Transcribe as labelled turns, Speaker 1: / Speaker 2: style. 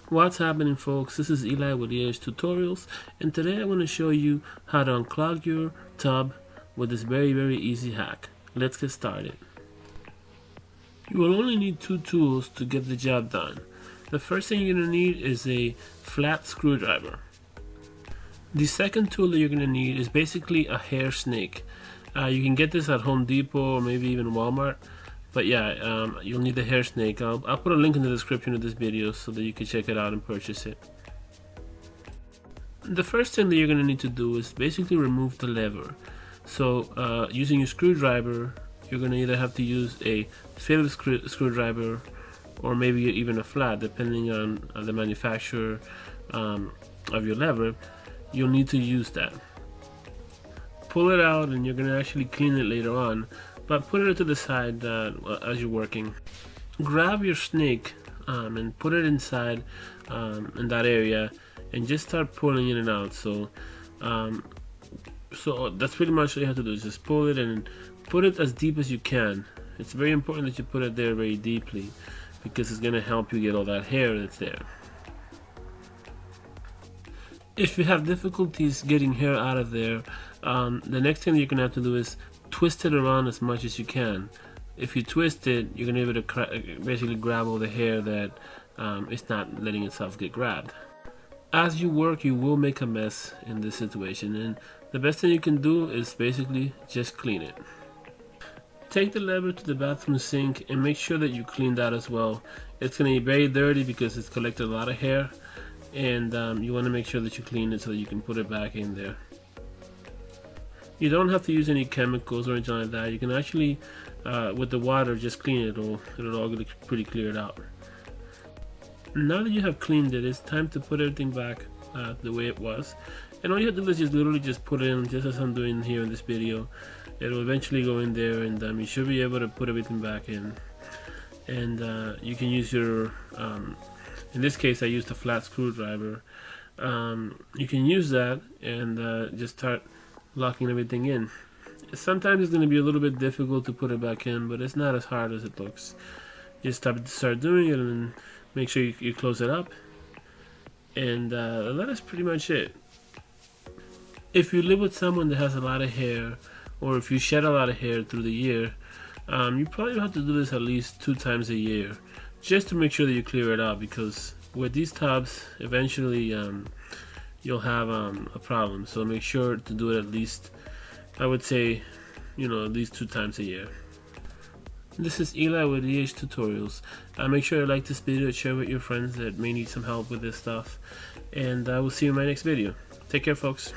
Speaker 1: What's happening, folks? This is Eli with EH Tutorials, and today I'm going to show you how to unclog your tub with this very easy hack. Let's get started. You will only need two tools to get the job done. The first thing you're going to need is a flat screwdriver. The second tool that you're going to need is basically a hair snake. You can get this at Home Depot or maybe even Walmart. But yeah, you'll need the hair snake. I'll put a link in the description of this video so that you can check it out and purchase it. The first thing that you're going to need to do is basically remove the lever. So using your screwdriver, you're going to either have to use a Phillips screwdriver or maybe even a flat, depending on the manufacturer of your lever. You'll need to use that. Pull it out and you're going to actually clean it later on. But put it to the side as you're working. Grab your snake and put it inside in that area and just start pulling in and out. So that's pretty much what you have to do, is just pull it and put it as deep as you can. It's very important that you put it there very deeply because it's going to help you get all that hair that's there. If you have difficulties getting hair out of there, the next thing you're going to have to do is twist it around as much as you can. If you twist it, you're going to be able to basically grab all the hair that is not letting itself get grabbed. As you work, you will make a mess in this situation, and the best thing you can do is basically just clean it. Take the lever to the bathroom sink and make sure that you clean that as well. It's going to be very dirty because it's collected a lot of hair, and you want to make sure that you clean it so that you can put it back in there. You don't have to use any chemicals or anything like that. You can actually, with the water, just clean it. It'll all get pretty cleared out. Now that you have cleaned it, it's time to put everything back the way it was. And all you have to do is just literally just put it in, just as I'm doing here in this video. It'll eventually go in there, and you should be able to put everything back in. And you can use your, in this case, I used a flat screwdriver. You can use that and just start locking everything in. Sometimes it's going to be a little bit difficult to put it back in, but it's not as hard as it looks. Just start doing it and then make sure you close it up, and that is pretty much it. If you live with someone that has a lot of hair, or if you shed a lot of hair through the year, you probably have to do this at least 2 times a year just to make sure that you clear it out, because with these tubs eventually you'll have a problem. So make sure to do it at least, I would say, at least 2 times a year. This is Eli with EH Tutorials. Make sure you like this video, share with your friends that may need some help with this stuff, and I will see you in my next video. Take care, folks.